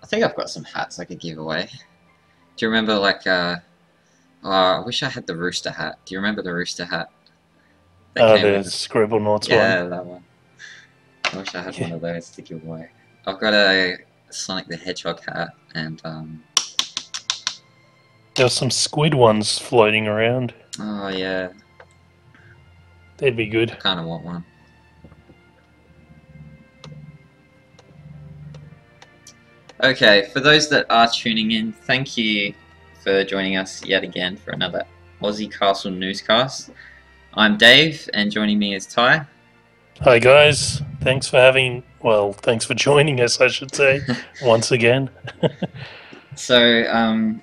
I think I've got some hats I could give away. Do you remember like oh, I wish I had the rooster hat. Do you remember the rooster hat that came The with it? Scribble Knots one. Yeah, that one. I wish I had Yeah. one of those to give away. I've got a Sonic the Hedgehog hat, and There's some squid ones floating around. oh yeah, They'd be I good. kind of want one. Okay, for those that are tuning in, thank you for joining us yet again for another Aussie Castle newscast. I'm Dave, and joining me is Ty. Hi guys, thanks for joining us, I should say, once again. So,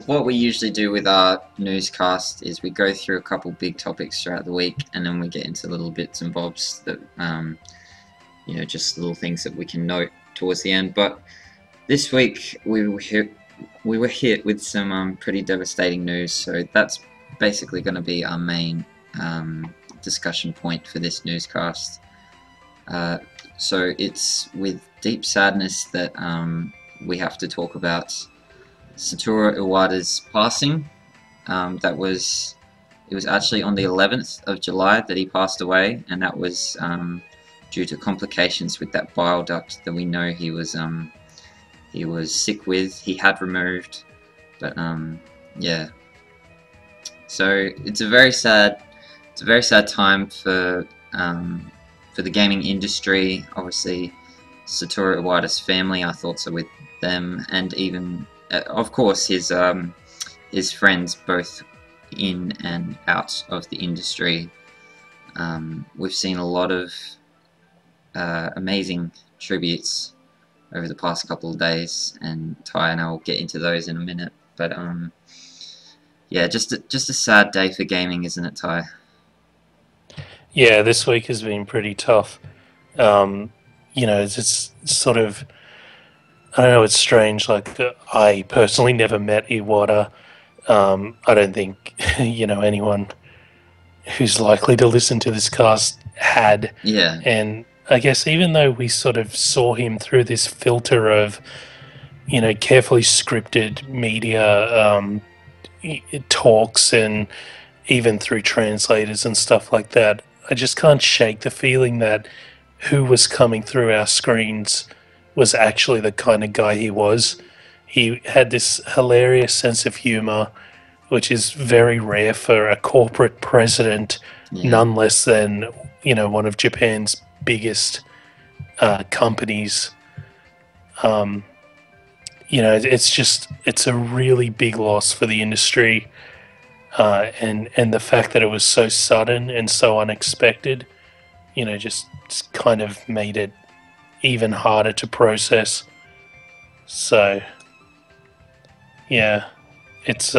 what we usually do with our newscast is we go through a couple big topics throughout the week, and then we get into little bits and bobs that, just little things that we can note towards the end. But this week we were hit with some pretty devastating news, so that's basically going to be our main discussion point for this newscast. So it's with deep sadness that we have to talk about Satoru Iwata's passing. It was actually on the 11th of July that he passed away, and that was due to complications with that bile duct that we know he was sick with. He had removed, but yeah. So it's a very sad time for the gaming industry. Obviously, Satoru Iwata's family, our thoughts are with them, and even of course his friends, both in and out of the industry. We've seen a lot of amazing tributes over the past couple of days, and Ty and I will get into those in a minute. But yeah, just a sad day for gaming, isn't it, Ty? Yeah, this week has been pretty tough. It's sort of, I don't know, it's strange. Like, I personally never met Iwata. I don't think, anyone who's likely to listen to this cast had. Yeah, And I guess even though we sort of saw him through this filter of, carefully scripted media talks and even through translators and stuff like that, I just can't shake the feeling that who was coming through our screens was actually the kind of guy he was. He had this hilarious sense of humor, which is very rare for a corporate president, yeah, none less than, one of Japan's biggest companies. It's a really big loss for the industry. And the fact that it was so sudden and so unexpected, just kind of made it even harder to process. So, yeah, it's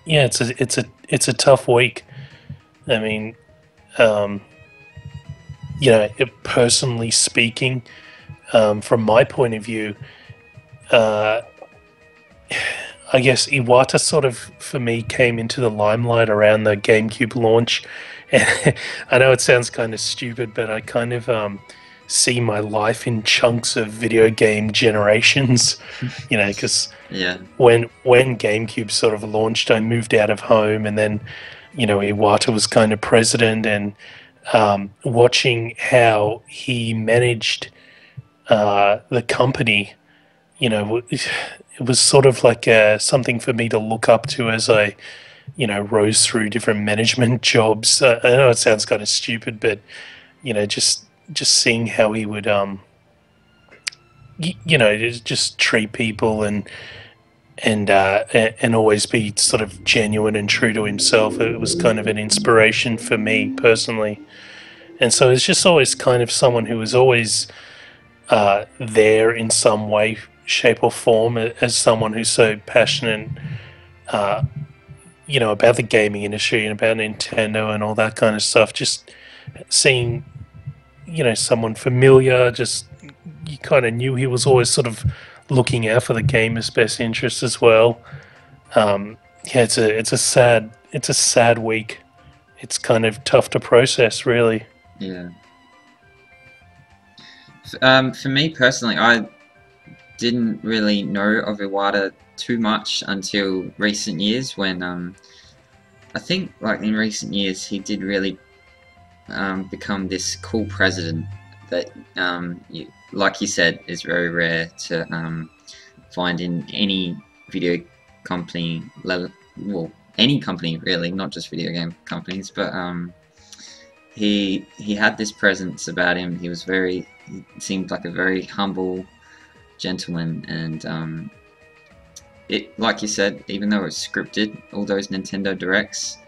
it's a tough week. I mean, personally speaking, from my point of view, I guess Iwata sort of, for me, came into the limelight around the GameCube launch. And I know it sounds kind of stupid, but I kind of see my life in chunks of video game generations, because yeah, when GameCube sort of launched, I moved out of home, and then, Iwata was kind of president, and watching how he managed the company, it was sort of like something for me to look up to as I, rose through different management jobs. I know it sounds kind of stupid, but just seeing how he would, just treat people and always be sort of genuine and true to himself. It was kind of an inspiration for me personally, and so it's just always kind of someone who was always there in some way, shape, or form, as someone who's so passionate, about the gaming industry and about Nintendo and all that kind of stuff. Just seeing, someone familiar, just you kind of knew he was always sort of looking out for the gamer's best interest as well. Yeah, it's a sad week. It's kind of tough to process, really. yeah. For me personally, didn't really know of Iwata too much until recent years when I think like in recent years he did really become this cool president that like you said is very rare to find in any video company level, well, any company really, not just video game companies, but he had this presence about him. He seemed like a very humble gentleman, and it, like you said, even though it's scripted, all those Nintendo Directs,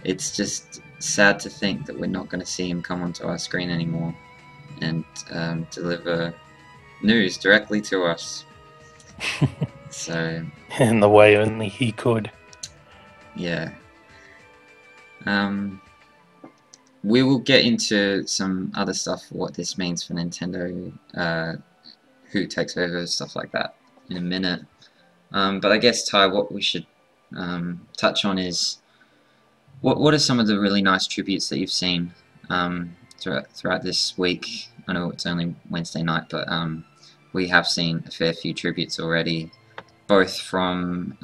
it's just sad to think that we're not going to see him come onto our screen anymore and deliver news directly to us. So, in the way only he could. Yeah. We will get into some other stuff, what this means for Nintendo, who takes over, stuff like that, in a minute. But I guess, Ty, what we should touch on is what are some of the really nice tributes that you've seen throughout this week? I know it's only Wednesday night, but we have seen a fair few tributes already, both from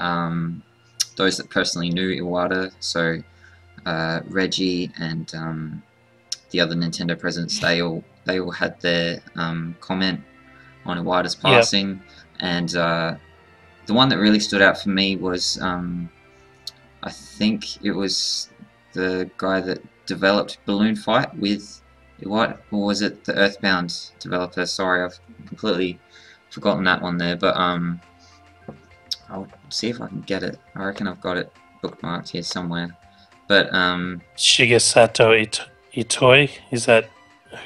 those that personally knew Iwata, so Reggie and the other Nintendo presidents. They all had their comment on Iwata's passing, yep. And the one that really stood out for me was I think it was the guy that developed Balloon Fight with Iwata, or was it the Earthbound developer? Sorry, I've completely forgotten that one there, but I'll see if I can get it. I reckon I've got it bookmarked here somewhere. But Shigesato Itoi, is that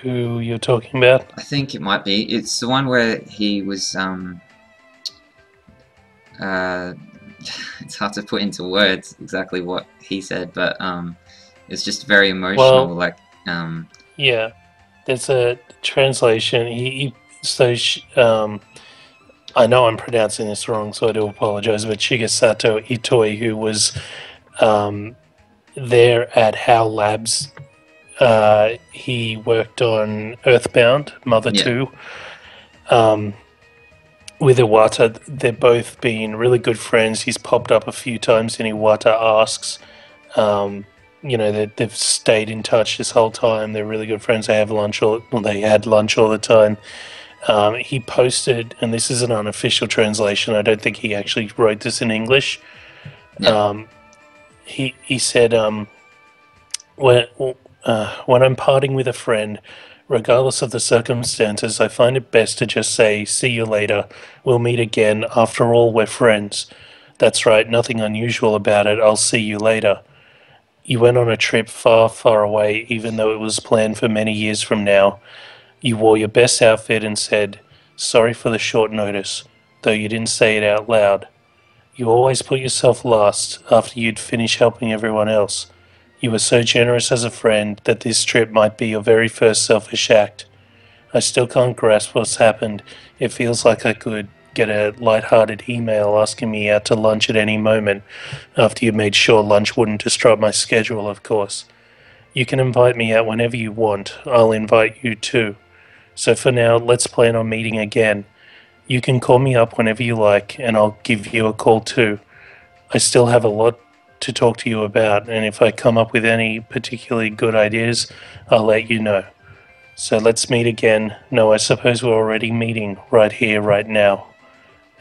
who you're talking about? I think it might be. It's the one where he was it's hard to put into words exactly what he said, but it's just very emotional. Well, yeah, there's a translation. I know I'm pronouncing this wrong, so I do apologize. But Shigesato Itoi, who was there at HAL Labs, he worked on Earthbound, Mother 2. With Iwata, they've both been really good friends. He's popped up a few times in Iwata Asks. They've stayed in touch this whole time. They're really good friends. They had lunch all the time. He posted, and this is an unofficial translation, I don't think he actually wrote this in English. Yeah. He said, when I'm parting with a friend, regardless of the circumstances, I find it best to just say, see you later, we'll meet again, after all we're friends. That's right, nothing unusual about it, I'll see you later. You went on a trip far, far away, even though it was planned for many years from now. You wore your best outfit and said, sorry for the short notice, though you didn't say it out loud. You always put yourself last after you'd finish helping everyone else. You were so generous as a friend that this trip might be your very first selfish act. I still can't grasp what's happened. It feels like I could get a light-hearted email asking me out to lunch at any moment, after you made sure lunch wouldn't disrupt my schedule, of course. You can invite me out whenever you want. I'll invite you too. So for now, let's plan on meeting again. You can call me up whenever you like, and I'll give you a call too. I still have a lot to talk to you about, and if I come up with any particularly good ideas, I'll let you know. So let's meet again. No, I suppose we're already meeting right here, right now.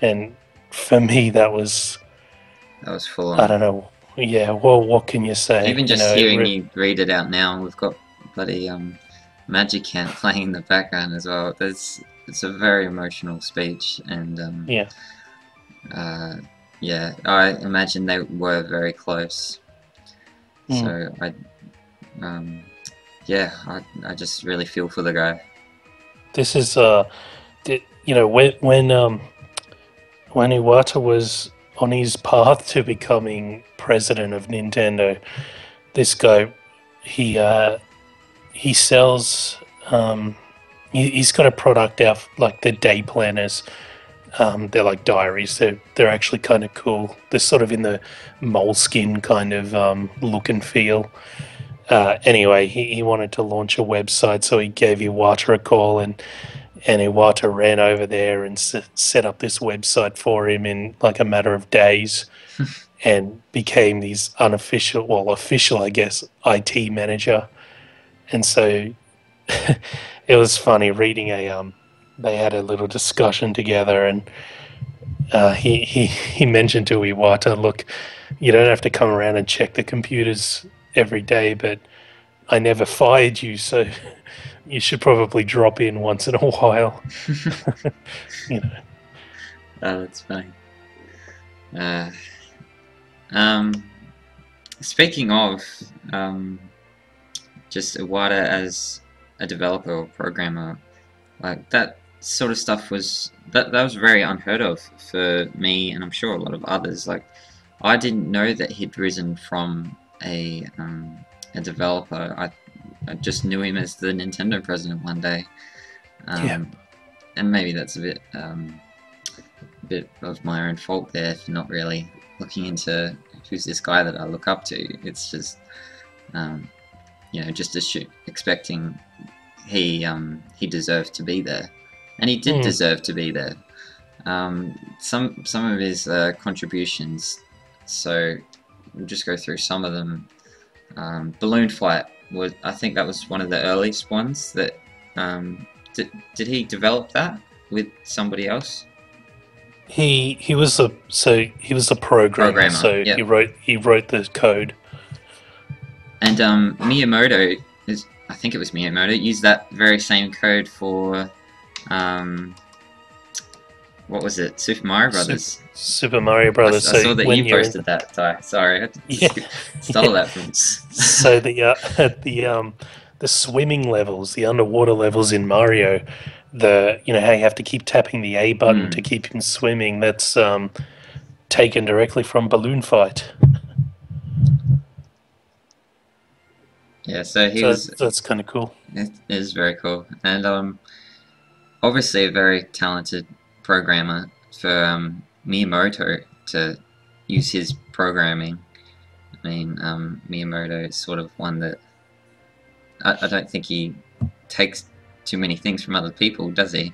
And for me, that was full on. I don't know. Yeah, well, what can you say? Even just hearing you read it out now, we've got bloody Magic Hand playing in the background as well. It's a very emotional speech, and I imagine they were very close. So I just really feel for the guy. This is when Iwata was on his path to becoming president of Nintendo, this guy, he sells. He's got a product out, like the day planners. They're like diaries. They're actually kind of cool. They're sort of in the moleskin kind of look and feel. Anyway, he wanted to launch a website, so he gave Iwata a call, and and Iwata ran over there and set up this website for him in like a matter of days, and became these unofficial, well, official, I guess, IT manager. And so it was funny reading they had a little discussion together, and he mentioned to Iwata, look, you don't have to come around and check the computers every day, but I never fired you, so you should probably drop in once in a while. You know. Oh, that's funny. Um, Speaking of just Iwata as a developer or programmer, like that sort of stuff was that was very unheard of for me, and I'm sure a lot of others. Like, I didn't know that he'd risen from a developer. I just knew him as the Nintendo president one day. Yeah. And maybe that's a bit of my own fault there for not really looking into who's this guy that I look up to. It's just, just expecting he deserved to be there, and he did deserve to be there. Some of his contributions. So we'll just go through some of them. Balloon Flight I think that was one of the earliest ones that. Did he develop that with somebody else? He was a programmer. So yep. he wrote the code. And Miyamoto I think it was Miyamoto, used that very same code for what was it? Super Mario Brothers. Super Mario Brothers. I saw that you posted that, Ty. Sorry, I stole that from. So the swimming levels, the underwater levels in Mario, how you have to keep tapping the A button to keep him swimming, that's taken directly from Balloon Fight. Yeah, so that's kind of cool. It is very cool, and obviously a very talented programmer for Miyamoto to use his programming. I mean, Miyamoto is sort of one that I don't think he takes too many things from other people, does he?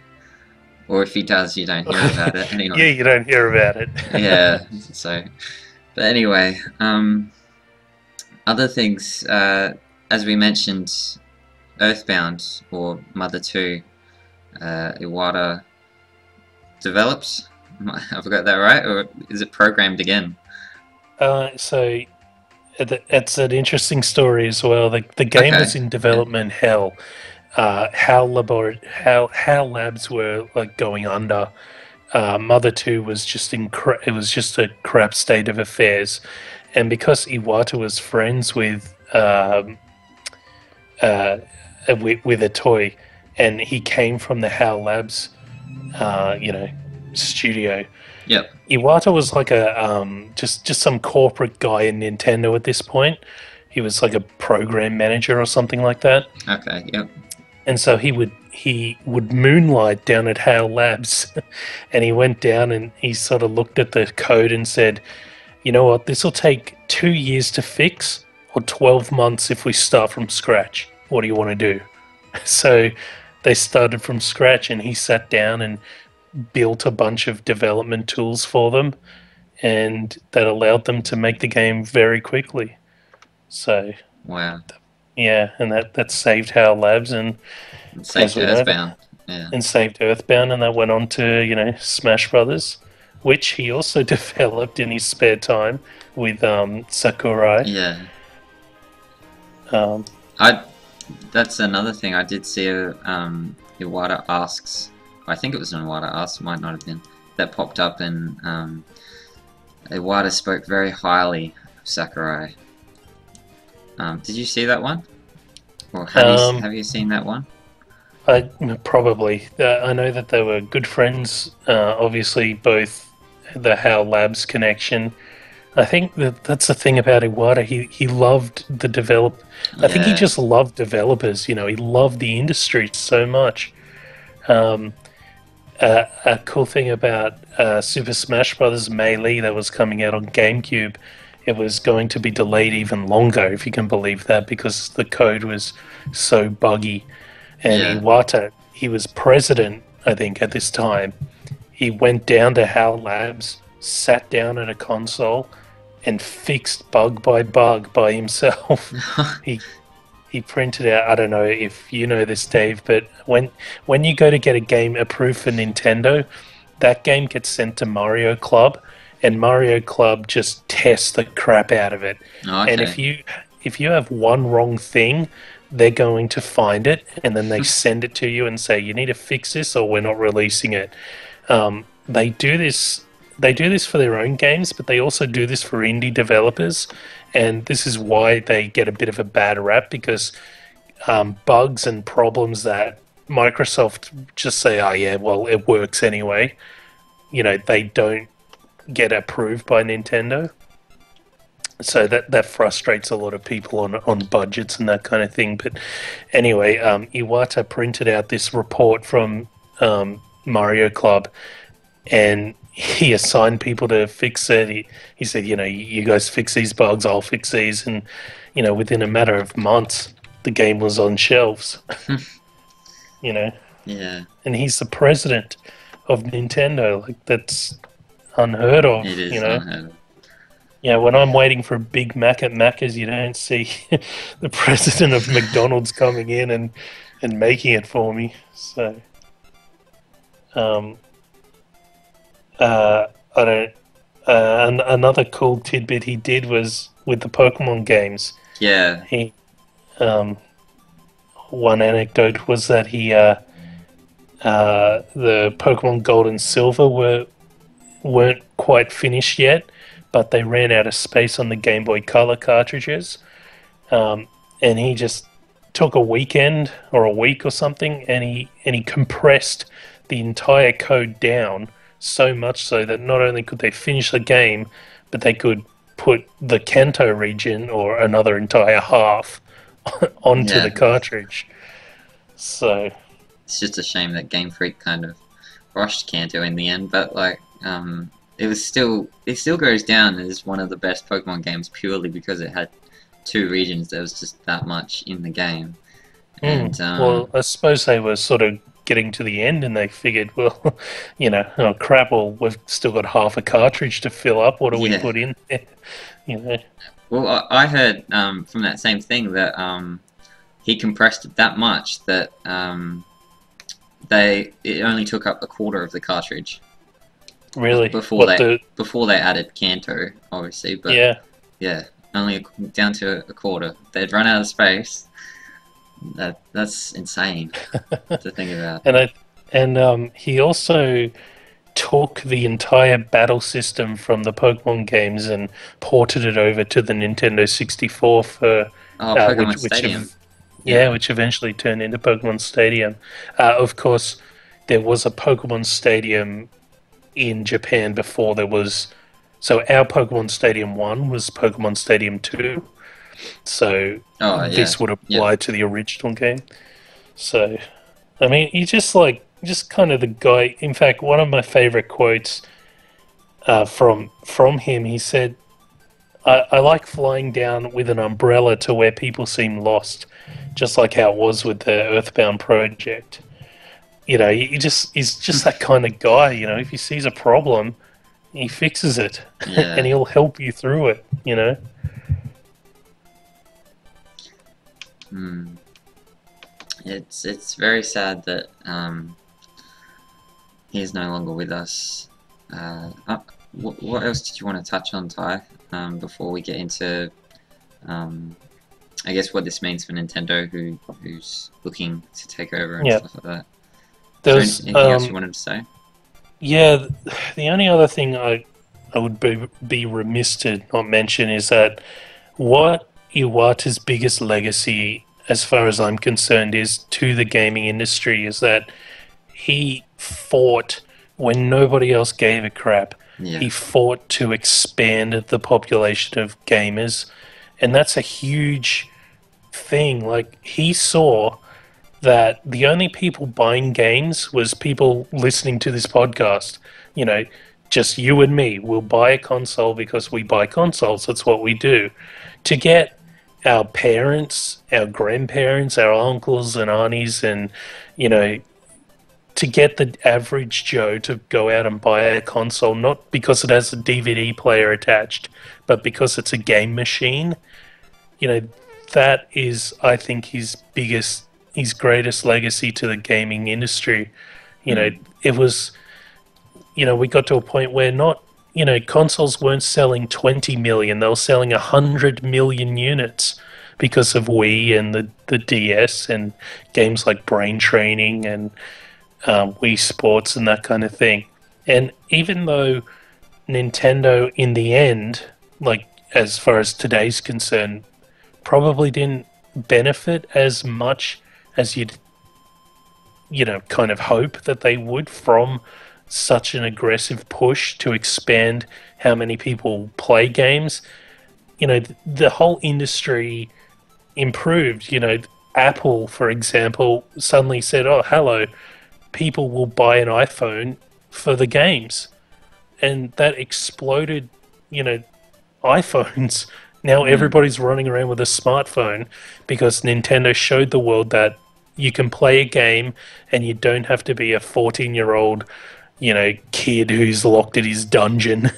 Or if he does, you don't hear about it. Anyway. Yeah, you don't hear about it. Yeah, so... But anyway, other things, as we mentioned, Earthbound, or Mother 2, Iwata developed. Have I got that right? Or is it programmed again? So... It's an interesting story as well. The game was in development hell. HAL Labs were like going under. Mother 2 was just it was just a crap state of affairs, and because Iwata was friends with a toy, and he came from the HAL Labs, studio. Yep. Iwata was like a just some corporate guy in Nintendo at this point. He was like a program manager or something like that. Okay. Yep. And so he would moonlight down at HAL Labs, and he went down and he sort of looked at the code and said, "You know what? This will take 2 years to fix, or 12 months if we start from scratch. What do you want to do?" So they started from scratch, and he sat down and built a bunch of development tools for them, and that allowed them to make the game very quickly. So wow, yeah, and that saved HAL Labs and saved Earthbound. Yeah, and saved Earthbound, and that went on to Smash Brothers, which he also developed in his spare time with Sakurai. Yeah. That's another thing I did see. Iwata asks. I think it was an Iwata Ask, might not have been, that popped up, and Iwata spoke very highly of Sakurai. Did you see that one? Or have you seen that one? Probably. I know that they were good friends, obviously both the HAL Labs connection. I think that's the thing about Iwata, he loved the develop. I think he just loved developers, he loved the industry so much. A cool thing about Super Smash Bros. Melee that was coming out on GameCube, it was going to be delayed even longer, if you can believe that, because the code was so buggy. And Iwata he was president, I think, at this time. He went down to HAL Labs, sat down at a console, and fixed bug by himself. he he printed out. I don't know if you know this, Dave, but when you go to get a game approved for Nintendo, that game gets sent to Mario Club, and Mario Club just tests the crap out of it. Okay. And if you have one wrong thing, they're going to find it, and then they send it to you and say you need to fix this, or we're not releasing it. They do this. They do this for their own games, but they also do this for indie developers, and this is why they get a bit of a bad rap, because bugs and problems that Microsoft just say, oh yeah, well, it works anyway, they don't get approved by Nintendo. So that frustrates a lot of people on budgets and that kind of thing. But anyway, Iwata printed out this report from Mario Club, and he assigned people to fix it. He said, you guys fix these bugs, I'll fix these. And, within a matter of months, the game was on shelves. Yeah. And he's the president of Nintendo. Like, that's unheard of. It is unheard of. Yeah, when I'm waiting for a Big Mac at Macca's, you don't see the president of McDonald's coming in and making it for me. So, I don't. Another cool tidbit he did was with the Pokemon games. Yeah. He, one anecdote was that the Pokemon Gold and Silver weren't quite finished yet, but they ran out of space on the Game Boy Color cartridges, and he just took a weekend or a week or something, and he compressed the entire code down so much so that not only could they finish the game, but they could put the Kanto region or another entire half onto the cartridge. So it's just a shame that Game Freak kind of rushed Kanto in the end, but it still goes down as one of the best Pokemon games purely because it had two regions. There was just that much in the game. And well, I suppose they were sort of getting to the end and they figured, well, oh crap, well, we've still got half a cartridge to fill up. What do we put in there? Well, I heard from that same thing that he compressed it that much that it only took up a quarter of the cartridge. Really? Before they added Kanto, obviously, but yeah, only down to a quarter. They'd run out of space. That's insane to think about. And he also took the entire battle system from the Pokemon games and ported it over to the Nintendo 64 for Pokemon Stadium. Which eventually turned into Pokemon Stadium. Of course, there was a Pokemon Stadium in Japan before there was. So our Pokemon Stadium 1 was Pokemon Stadium 2. So this would apply to the original game. So, I mean, he's just kind of the guy. In fact, one of my favorite quotes from him, he said, I like flying down with an umbrella to where people seem lost, just like how it was with the Earthbound project. He's just that kind of guy. If he sees a problem, he fixes it, and he'll help you through it. It's very sad that he's no longer with us. What else did you want to touch on, Ty? Before we get into, I guess, what this means for Nintendo, who's looking to take over and stuff like that. Is there anything else you wanted to say? Yeah, the only other thing I would be remiss to not mention is that what Iwata's biggest legacy, as far as I'm concerned, is to the gaming industry is that he fought when nobody else gave a crap. Yeah. He fought to expand the population of gamers, and that's a huge thing. Like, he saw that the only people buying games was people listening to this podcast. Just you and me. We'll buy a console because we buy consoles. That's what we do. To get our parents, our grandparents, our uncles and aunties and, to get the average Joe to go out and buy a console, not because it has a DVD player attached, but because it's a game machine, you know, that is, I think, his greatest legacy to the gaming industry. You know, it was, we got to a point where consoles weren't selling 20 million, they were selling 100 million units because of Wii and the DS and games like Brain Training and Wii Sports and that kind of thing. And even though Nintendo, in the end, like as far as today's concerned, probably didn't benefit as much as you'd, kind of hope that they would from such an aggressive push to expand how many people play games. The whole industry improved. Apple, for example, suddenly said, oh, hello, people will buy an iPhone for the games. And that exploded, iPhones. Now everybody's running around with a smartphone because Nintendo showed the world that you can play a game and you don't have to be a 14-year-old, kid who's locked in his dungeon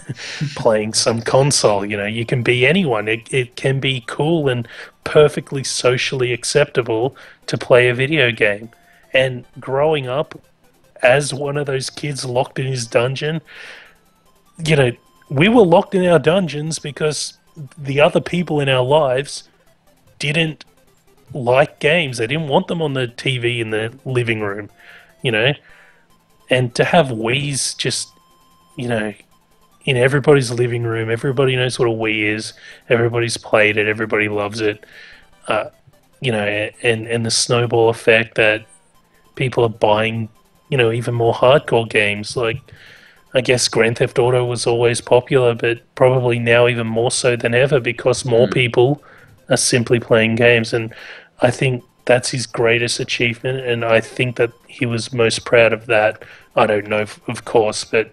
playing some console. You can be anyone. It can be cool and perfectly socially acceptable to play a video game. And growing up as one of those kids locked in his dungeon, we were locked in our dungeons because the other people in our lives didn't like games. They didn't want them on the TV in the living room, And to have Wii's just, in everybody's living room, everybody knows what a Wii is, everybody's played it, everybody loves it, and the snowball effect that people are buying, even more hardcore games. Like, I guess Grand Theft Auto was always popular, but probably now even more so than ever because more people are simply playing games. And I think that's his greatest achievement, and I think that he was most proud of that. I don't know, of course, but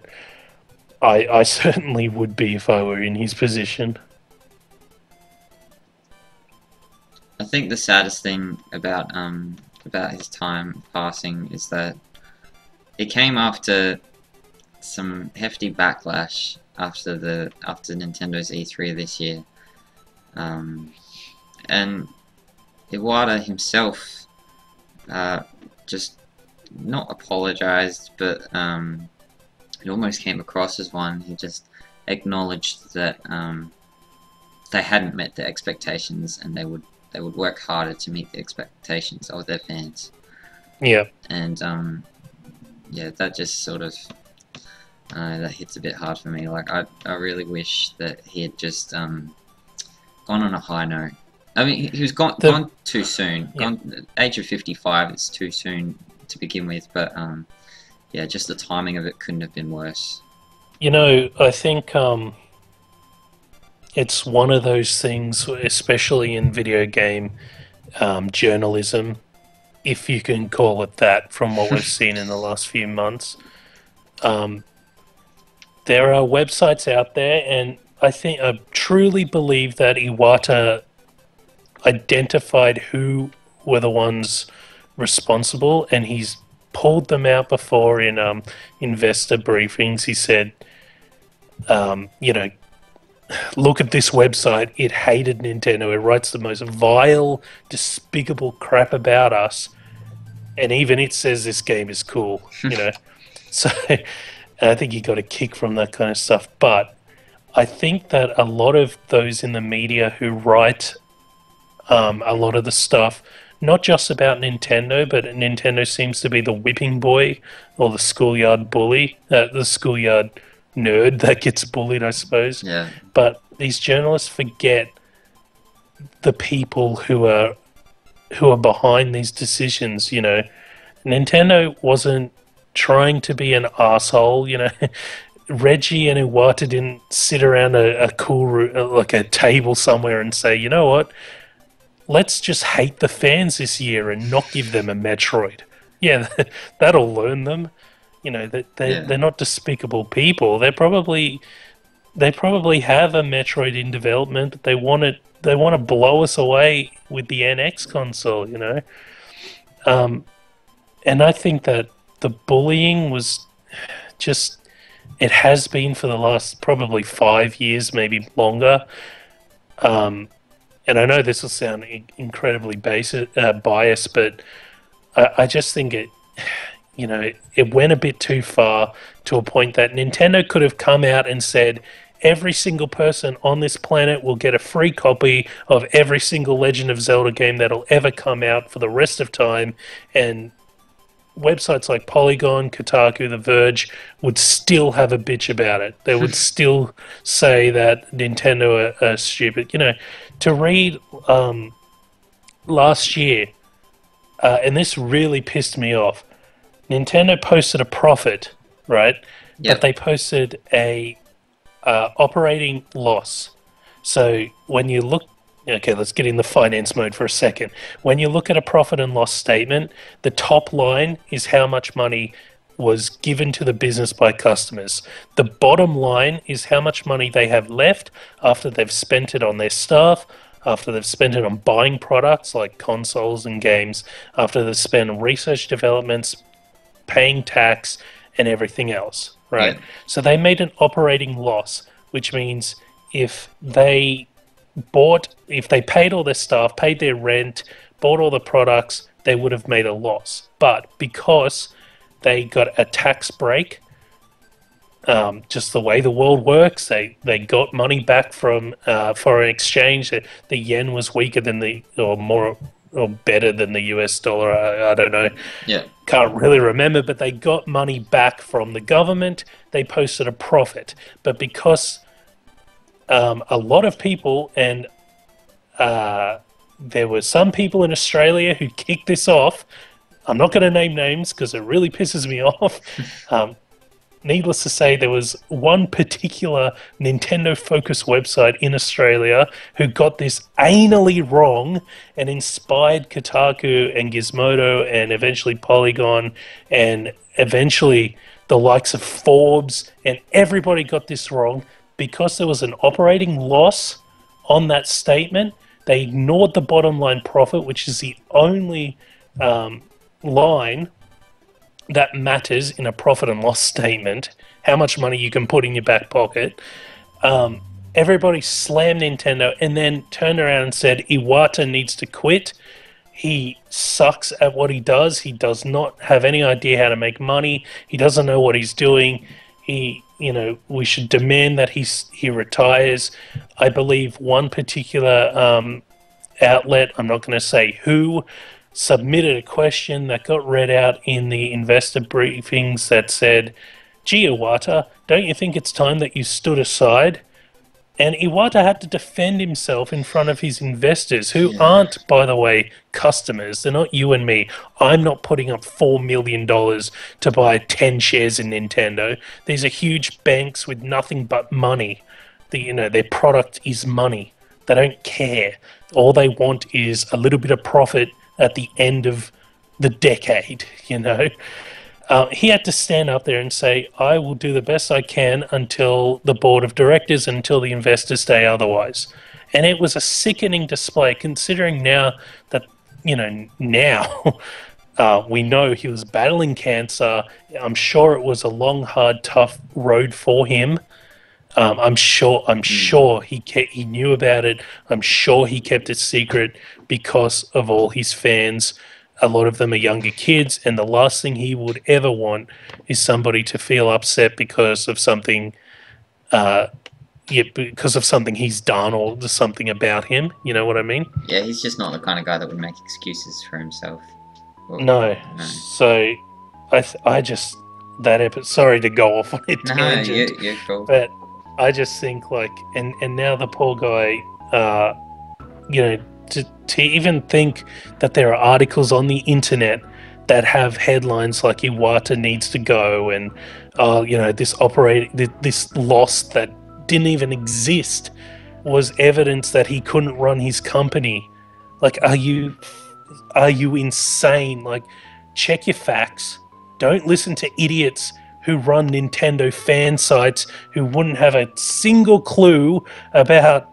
I certainly would be if I were in his position. I think the saddest thing about his time passing is that it came after some hefty backlash after Nintendo's E3 this year, and Iwata himself just not apologized, but it almost came across as one who just acknowledged that they hadn't met their expectations and they would work harder to meet the expectations of their fans. Yeah. And yeah, that just sort of that hits a bit hard for me. Like, I really wish that he had just gone on a high note. I mean, he was gone too soon. Yeah. Gone at the age of 55, it's too soon to begin with. But yeah, just the timing of it couldn't have been worse. I think it's one of those things, especially in video game journalism, if you can call it that, from what we've seen in the last few months. There are websites out there, and I truly believe that Iwata identified who were the ones responsible, and he's pulled them out before in investor briefings. He said, look at this website. It hated Nintendo. It writes the most vile, despicable crap about us, and even it says this game is cool. So I think he got a kick from that kind of stuff. But I think that a lot of those in the media who write a lot of the stuff, not just about Nintendo, but Nintendo seems to be the whipping boy or the schoolyard bully, the schoolyard nerd that gets bullied, I suppose. Yeah. But these journalists forget the people who are behind these decisions. Nintendo wasn't trying to be an asshole. Reggie and Iwata didn't sit around a cool room, like a table somewhere, and say, you know what, let's just hate the fans this year and not give them a Metroid. Yeah, that'll learn them. They're not despicable people. They probably have a Metroid in development, but they want to blow us away with the NX console. And I think that the bullying was just, it has been for the last probably 5 years, maybe longer. And I know this will sound incredibly biased, but I just think it went a bit too far, to a point that Nintendo could have come out and said, every single person on this planet will get a free copy of every single Legend of Zelda game that'll ever come out for the rest of time, and websites like Polygon, Kotaku, The Verge would still have a bitch about it. They would still say that Nintendo are stupid. To read last year, and this really pissed me off, Nintendo posted a profit, right? Yep. But they posted a operating loss. So when you look, okay, let's get in the finance mode for a second. When you look at a profit and loss statement, the top line is how much money was given to the business by customers. The bottom line is how much money they have left after they've spent it on their staff, after they've spent it on buying products like consoles and games, after they've spent on research developments, paying tax, and everything else, right? Yeah. So they made an operating loss, which means if they paid all their staff, paid their rent, bought all the products, they would have made a loss. But because they got a tax break, just the way the world works, they got money back from foreign exchange. The yen was weaker than or better than the US dollar. I don't know. Yeah. Can't really remember, but they got money back from the government. They posted a profit. But because a lot of people, and there were some people in Australia who kicked this off. I'm not going to name names because it really pisses me off. Needless to say, there was one particular Nintendo-focused website in Australia who got this anally wrong and inspired Kotaku and Gizmodo and eventually Polygon and eventually the likes of Forbes, and everybody got this wrong. Because there was an operating loss on that statement, they ignored the bottom line profit, which is the only line that matters in a profit and loss statement, how much money you can put in your back pocket. Everybody slammed Nintendo and then turned around and said Iwata needs to quit. He sucks at what he does. He does not have any idea how to make money. He doesn't know what he's doing. We should demand that he retires. I believe one particular outlet, I'm not going to say who, submitted a question that got read out in the investor briefings that said, gee, Iwata, don't you think it's time that you stood aside? And Iwata had to defend himself in front of his investors, who aren't, by the way, customers. They're not you and me. I'm not putting up $4 million to buy 10 shares in Nintendo. These are huge banks with nothing but money. Their product is money. They don't care. All they want is a little bit of profit at the end of the decade, He had to stand up there and say, I will do the best I can until the board of directors, until the investors say otherwise. And it was a sickening display, considering now that, we know he was battling cancer. I'm sure it was a long, hard, tough road for him. I'm sure he knew about it. I'm sure he kept it secret because of all his fans. A lot of them are younger kids, and the last thing he would ever want is somebody to feel upset because of something, because of something he's done or something about him. You know what I mean? Yeah, he's just not the kind of guy that would make excuses for himself. No. So, I just that episode. Sorry to go off on a tangent. No, you're cool. But I just think and now the poor guy, to even think that there are articles on the internet that have headlines like Iwata needs to go and this loss that didn't even exist was evidence that he couldn't run his company. Like, are you insane? Like, check your facts. Don't listen to idiots who run Nintendo fan sites who wouldn't have a single clue about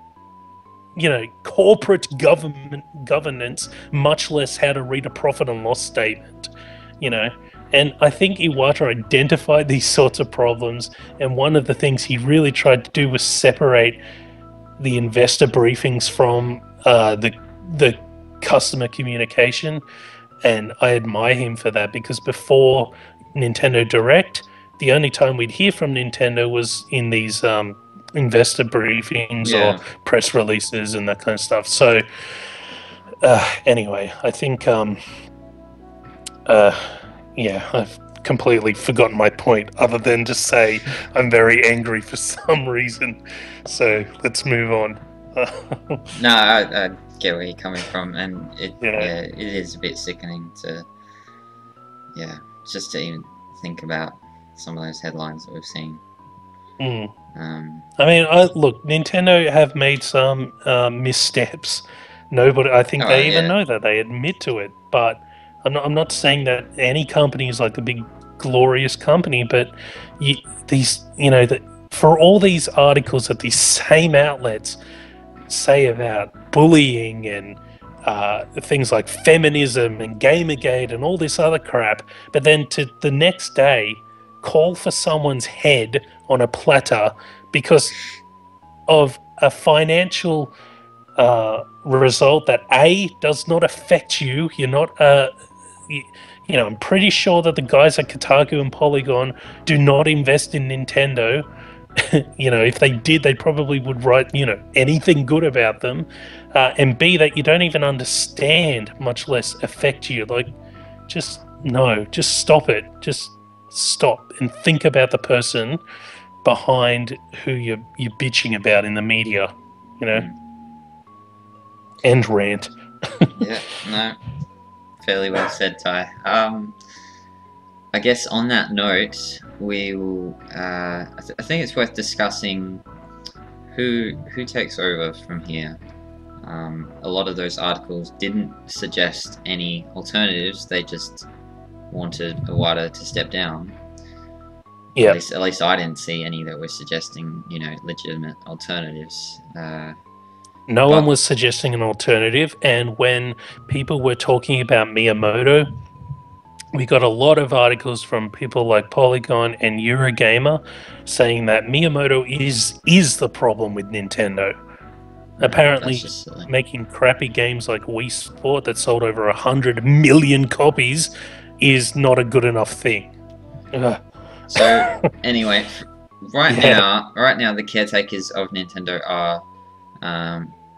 corporate governance, much less how to read a profit and loss statement, And I think Iwata identified these sorts of problems, and one of the things he really tried to do was separate the investor briefings from the customer communication. And I admire him for that, because before Nintendo Direct, the only time we'd hear from Nintendo was in these investor briefings or press releases and that kind of stuff. So anyway, I think I've completely forgotten my point, other than to say I'm very angry for some reason. So let's move on. No, I get where you're coming from, and it is a bit sickening to just to even think about some of those headlines that we've seen. I mean, look, Nintendo have made some missteps. I think they even know that. They admit to it. But I'm not saying that any company is like a big glorious company. But for all these articles that these same outlets say about bullying and things like feminism and Gamergate and all this other crap, but then to the next day call for someone's head on a platter because of a financial result that does not affect you. You're not I'm pretty sure that the guys at Kotaku and Polygon do not invest in Nintendo. If they did, they probably would write anything good about them. And B, that you don't even understand, much less affect you. Like, just stop it. Just stop and think about the person behind who you're bitching about in the media, End rant. Yeah, no, fairly well said, Ty. I guess on that note, we will. I think it's worth discussing who takes over from here. A lot of those articles didn't suggest any alternatives; they just wanted Iwata to step down. Yeah. At least I didn't see any that were suggesting, legitimate alternatives. No one was suggesting an alternative, and when people were talking about Miyamoto, we got a lot of articles from people like Polygon and Eurogamer saying that Miyamoto is the problem with Nintendo. Apparently, making crappy games like Wii Sport that sold over 100 million copies is not a good enough thing. So anyway, right now the caretakers of Nintendo are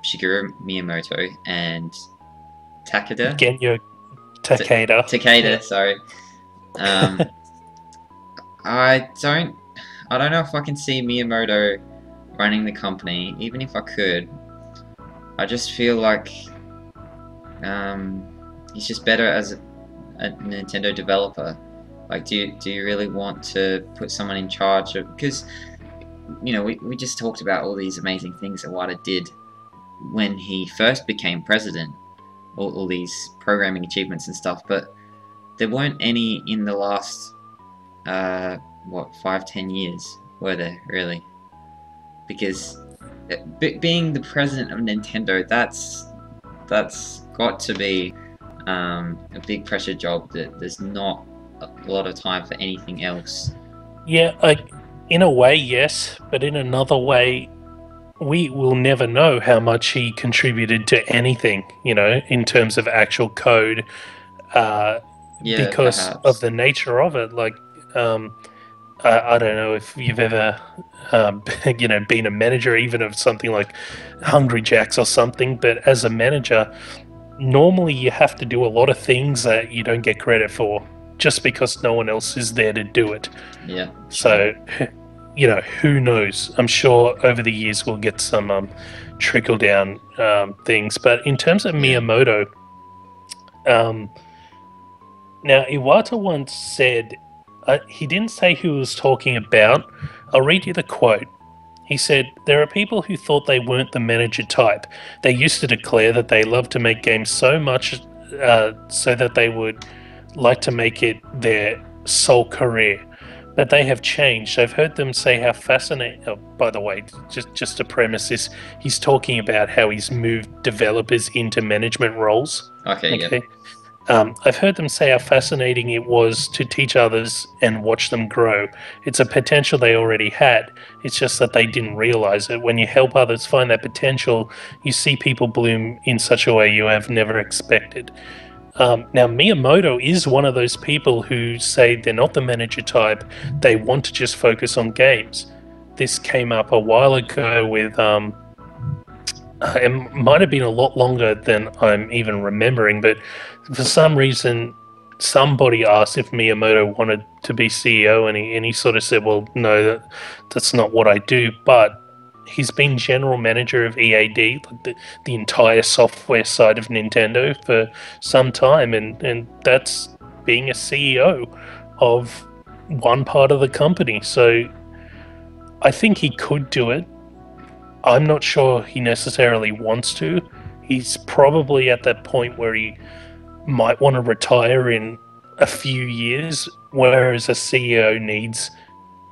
Shigeru Miyamoto and Takeda. Takeda, sorry. I don't know if I can see Miyamoto running the company. Even if I could, I just feel like he's just better as a Nintendo developer. Like, do you really want to put someone in charge of? Because we just talked about all these amazing things that Iwata did when he first became president. All these programming achievements and stuff, but there weren't any in the last 5-10 years, were there really? Because being the president of Nintendo, that's got to be a big pressure job. That there's not a lot of time for anything else. Yeah, in a way, yes, but in another way, we will never know how much he contributed to anything, in terms of actual code, because perhaps. of the nature of it. Like, I don't know if you've ever, been a manager, even of something like Hungry Jacks or something, but as a manager, normally you have to do a lot of things that you don't get credit for, just because no one else is there to do it. Yeah. So... who knows? I'm sure over the years we'll get some trickle-down things. But in terms of Miyamoto, now Iwata once said, he didn't say who he was talking about. I'll read you the quote. He said, "There are people who thought they weren't the manager type. They used to declare that they loved to make games so much so that they would like to make it their sole career. But they have changed. I've heard them say how fascinating..." Oh, by the way, just to premise this, he's talking about how he's moved developers into management roles. Okay. Yeah. I've heard them say how fascinating it was to teach others and watch them grow. It's a potential they already had. It's just that they didn't realize it. When you help others find that potential, you see people bloom in such a way you have never expected. Now, Miyamoto is one of those people who say they're not the manager type. They want to just focus on games. This came up a while ago with it might have been a lot longer than I'm even remembering, but for some reason, somebody asked if Miyamoto wanted to be CEO, and he sort of said, "Well, no, that's not what I do." But he's been general manager of EAD, like the entire software side of Nintendo, for some time, and that's being a CEO of one part of the company. So I think he could do it. I'm not sure he necessarily wants to. He's probably at that point where he might want to retire in a few years, whereas a CEO needs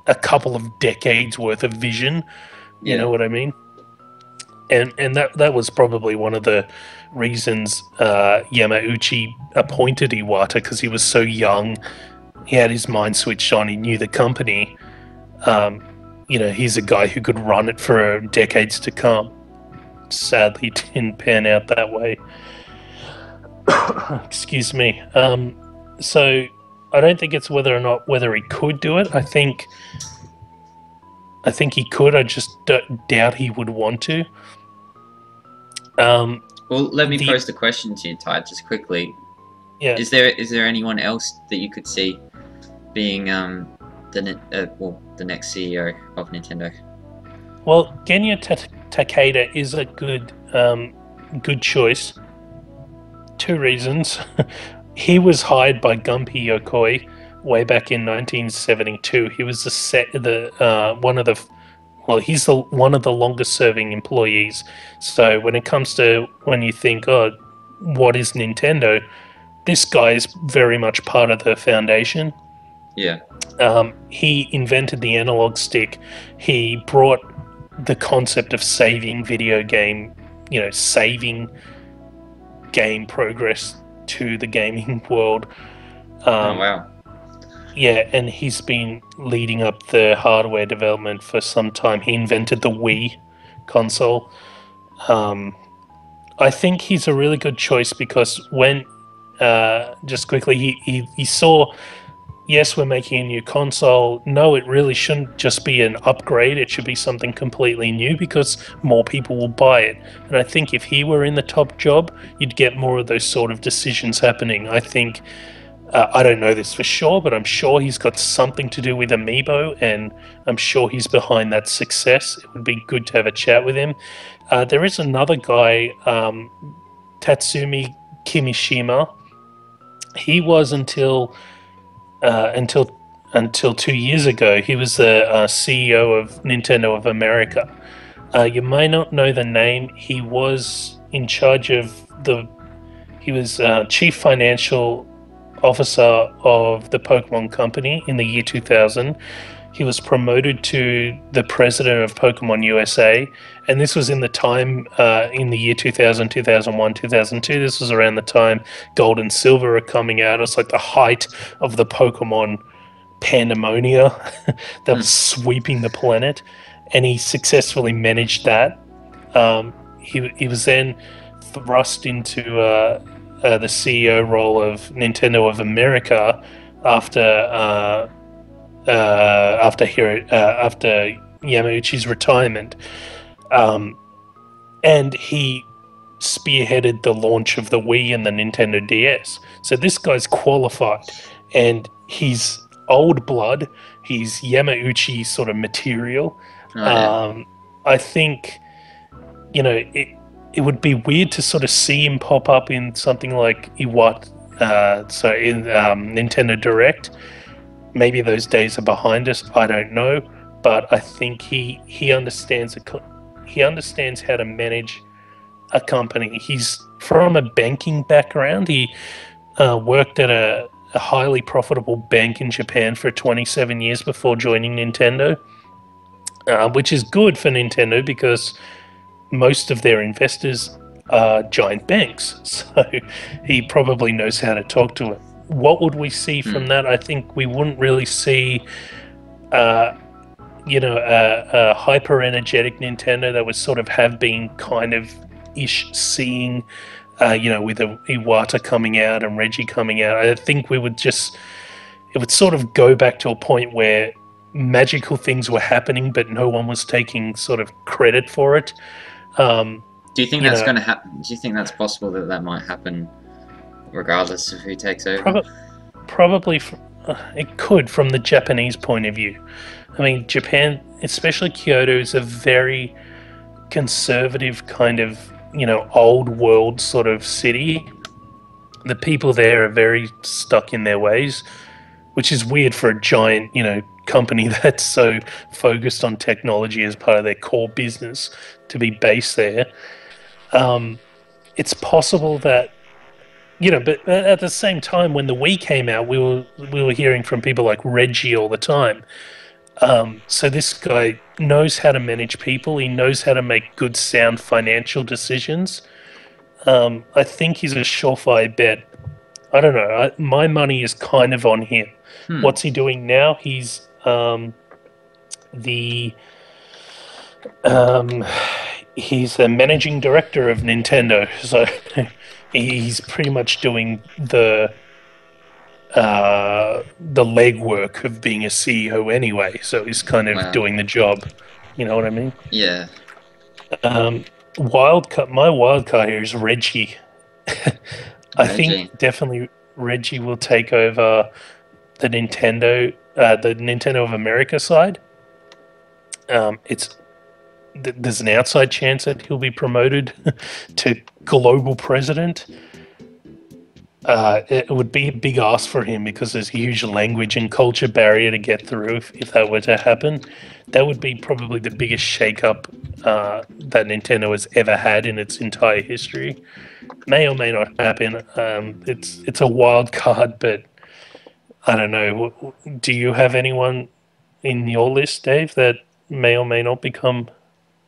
a couple of decades worth of vision. You know what I mean? And that was probably one of the reasons Yamauchi appointed Iwata, because he was so young. He had his mind switched on. He knew the company. He's a guy who could run it for decades to come. Sadly, didn't pan out that way. Excuse me. So I don't think it's whether he could do it. I think he could. I just doubt he would want to. Well, let me pose the question to you, Ty, just quickly. Yeah. Is there anyone else that you could see being the next CEO of Nintendo? Well, Genya Takeda is a good choice. 2 reasons. He was hired by Gunpei Yokoi way back in 1972. He was one of the longest serving employees. So when it comes to when you think, oh, what is Nintendo? This guy is very much part of the foundation. Yeah. He invented the analog stick. He brought the concept of saving saving game progress to the gaming world. Oh, wow. Yeah, and he's been leading up the hardware development for some time. He invented the Wii console. I think he's a really good choice because when, just quickly, he saw, yes, we're making a new console. No, it really shouldn't just be an upgrade. It should be something completely new because more people will buy it. And I think if he were in the top job, you'd get more of those sort of decisions happening. I think, I don't know this for sure, but I'm sure he's got something to do with Amiibo, and I'm sure he's behind that success. It would be good to have a chat with him. There is another guy, Tatsumi Kimishima. He was until 2 years ago, he was the CEO of Nintendo of America. You may not know the name. He was in charge of he was chief financial officer of the Pokemon Company in the year 2000. He was promoted to the president of Pokemon USA, and this was in the time in the year 2000, 2001, 2002. This was around the time Gold and Silver were coming out. It was like the height of the Pokemon pandemonia that was sweeping the planet, and he successfully managed that. He was then thrust into the CEO role of Nintendo of America after Yamauchi's retirement, and he spearheaded the launch of the Wii and the Nintendo DS. So this guy's qualified, and he's old blood. He's Yamauchi sort of material. I think, it would be weird to sort of see him pop up in something like Iwata, in Nintendo Direct. Maybe those days are behind us. I don't know, but I think he understands how to manage a company. He's from a banking background. He worked at a highly profitable bank in Japan for 27 years before joining Nintendo, which is good for Nintendo because most of their investors giant banks. So he probably knows how to talk to it. What would we see from that? I think we wouldn't really see, a hyper energetic Nintendo that would sort of have been kind of ish seeing, with Iwata coming out and Reggie coming out. I think it would sort of go back to a point where magical things were happening, but no one was taking sort of credit for it. Do you think that's going to happen? Do you think that's possible that might happen, regardless of who takes over? Probably, it could from the Japanese point of view. I mean, Japan, especially Kyoto, is a very conservative kind of, old world sort of city. The people there are very stuck in their ways, which is weird for a giant, company that's so focused on technology as part of their core business to be based there. It's possible that, but at the same time, when the Wii came out, we were hearing from people like Reggie all the time. So this guy knows how to manage people. He knows how to make good, sound financial decisions. I think he's a surefire bet. I don't know. My money is kind of on him. What's he doing now? He's he's the managing director of Nintendo. So he's pretty much doing the legwork of being a CEO anyway, so he's kind of doing the job. You know what I mean? Yeah. My wild card here is Reggie. I think definitely Reggie will take over the Nintendo of America side. There's an outside chance that he'll be promoted to global president. It would be a big ask for him because there's a huge language and culture barrier to get through if that were to happen. That would be probably the biggest shake-up that Nintendo has ever had in its entire history. May or may not happen. It's a wild card, but I don't know. Do you have anyone in your list, Dave, that may or may not become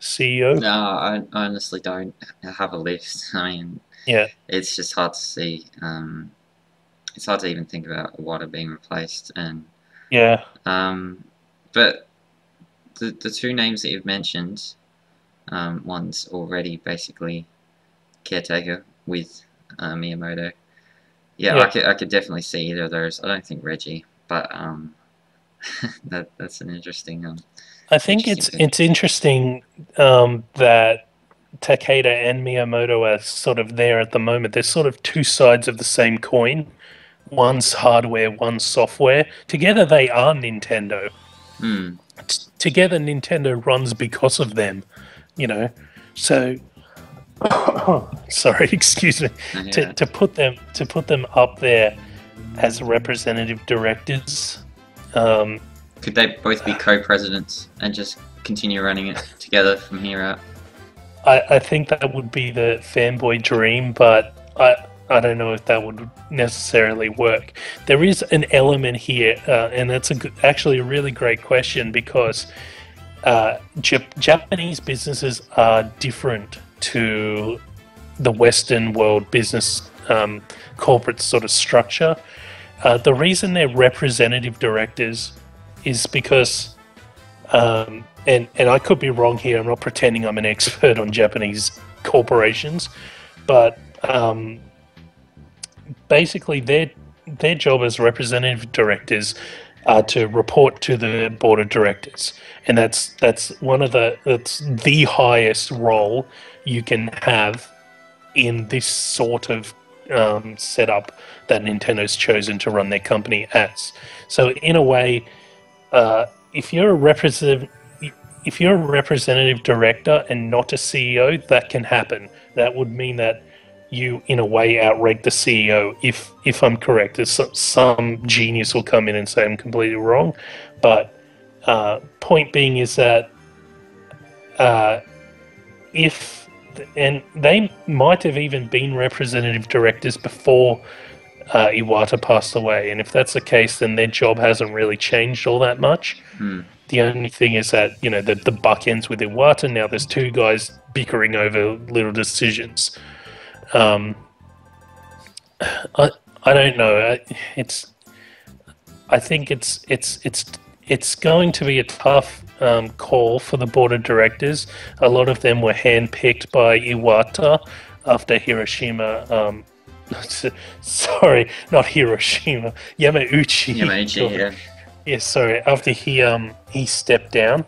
CEO? No, I honestly don't have a list. I mean... Yeah, it's just hard to see. It's hard to even think about Iwata being replaced, and but the two names that you've mentioned, one's already basically caretaker with Miyamoto. Yeah, I could definitely see either of those. I don't think Reggie, but that's an interesting. I think it's interesting that Takeda and Miyamoto are sort of there at the moment. They're sort of two sides of the same coin. One's hardware, one's software. Together they are Nintendo. Together Nintendo runs because of them, So sorry, excuse me. To put them up there as representative directors. Could they both be co-presidents and just continue running it together from here out? I think that would be the fanboy dream, but I don't know if that would necessarily work. There is an element here, and that's actually a really great question, because Japanese businesses are different to the Western world business corporate sort of structure. The reason they're representative directors is because... and I could be wrong here. I'm not pretending I'm an expert on Japanese corporations, but basically their job as representative directors are to report to the board of directors, and that's the highest role you can have in this sort of setup that Nintendo's chosen to run their company as. So in a way, if you're a representative director and not a CEO, that can happen. That would mean that you, in a way, outrank the CEO. If I'm correct, there's some genius will come in and say I'm completely wrong. But point being is that and they might have even been representative directors before Iwata passed away, and if that's the case, then their job hasn't really changed all that much. The only thing is that, the buck ends with Iwata. Now there's two guys bickering over little decisions. Um, I I don't know. I think it's going to be a tough call for the board of directors. A lot of them were handpicked by Iwata after Hiroshima. Sorry, not Hiroshima. Yamauchi. Yamauchi, yeah. Yeah, sorry. After he stepped down,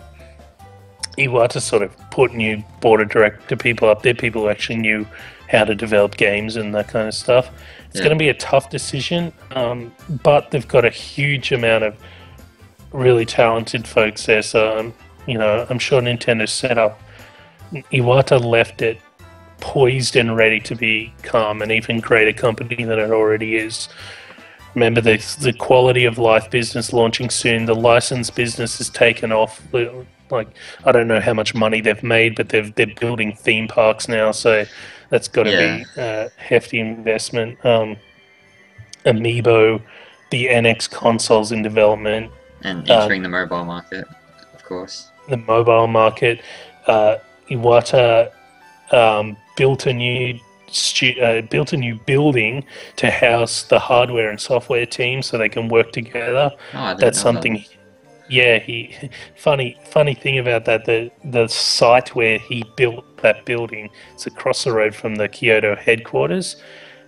Iwata sort of put new board of director people up there, people who actually knew how to develop games and that kind of stuff. It's going to be a tough decision, but they've got a huge amount of really talented folks there. So, I'm sure Nintendo's set up. Iwata left it poised and ready to become an even greater company than it already is. Remember, the quality of life business launching soon. The license business has taken off. Like, I don't know how much money they've made, but they're building theme parks now, so that's got to be a hefty investment. Amiibo, the NX consoles in development, and entering the mobile market, of course. The mobile market. Iwata built a new building to house the hardware and software team so they can work together. That's something. That. Yeah, funny thing about that, the site where he built that building, it's across the road from the Kyoto headquarters.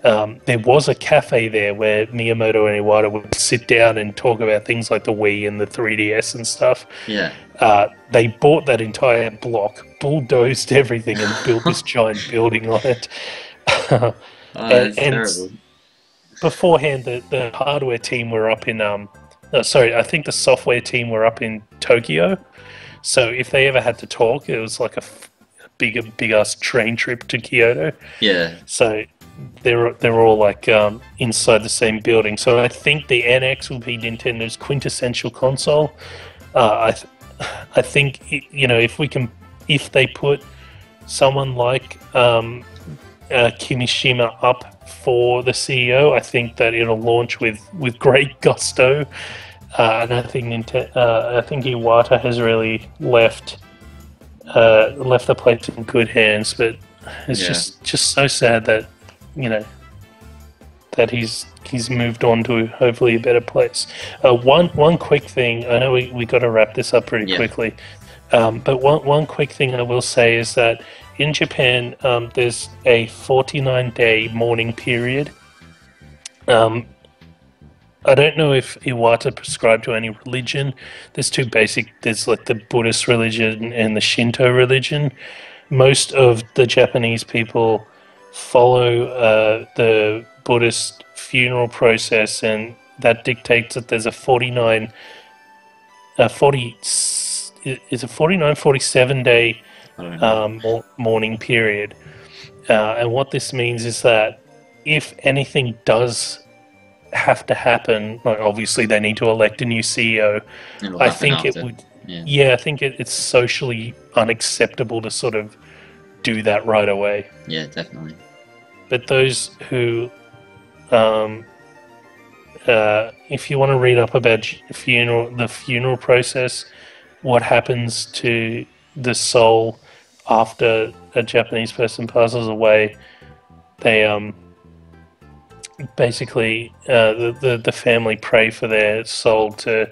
There was a cafe there where Miyamoto and Iwata would sit down and talk about things like the Wii and the 3DS and stuff. Yeah. They bought that entire block, bulldozed everything, and built this giant building on it. That's terrible. Beforehand, the hardware team were up in I think the software team were up in Tokyo. So if they ever had to talk, it was like a big ass train trip to Kyoto. Yeah. So they're all like inside the same building. So I think the NX will be Nintendo's quintessential console. I think if they put someone like Kimishima up for the CEO, I think that it'll launch with great gusto, and I think Iwata has really left the place in good hands. But it's just so sad that that he's moved on to hopefully a better place. One quick thing, I know we got to wrap this up pretty quickly, but one quick thing I will say is that in Japan, there's a 49-day mourning period. I don't know if Iwata prescribed to any religion. There's two basic. There's like the Buddhist religion and the Shinto religion. Most of the Japanese people follow the Buddhist funeral process, and that dictates that there's a 47 day mourning period. And what this means is that if anything does have to happen, like obviously they need to elect a new CEO, I think it would. Yeah, I think it's socially unacceptable to sort of do that right away. Yeah, definitely. But those who, if you want to read up about the funeral process, what happens to the soul after a Japanese person passes away, they basically the family pray for their soul to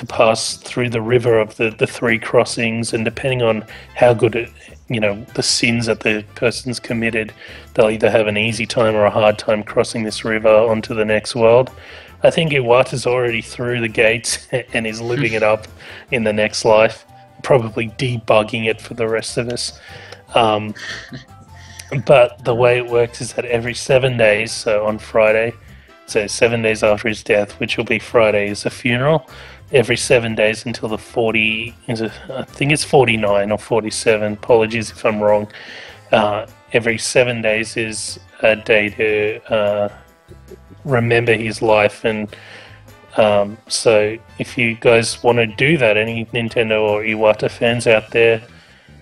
pass through the river of the three crossings, and depending on how good the sins that the person's committed, they'll either have an easy time or a hard time crossing this river onto the next world. I think Iwata's already through the gates and is living it up in the next life, probably debugging it for the rest of us. But the way it works is that every 7 days, so on Friday, so 7 days after his death, which will be Friday, is a funeral. Every 7 days until I think it's 49 or 47. Apologies if I'm wrong. Every 7 days is a day to remember his life, and so if you guys want to do that, any Nintendo or Iwata fans out there,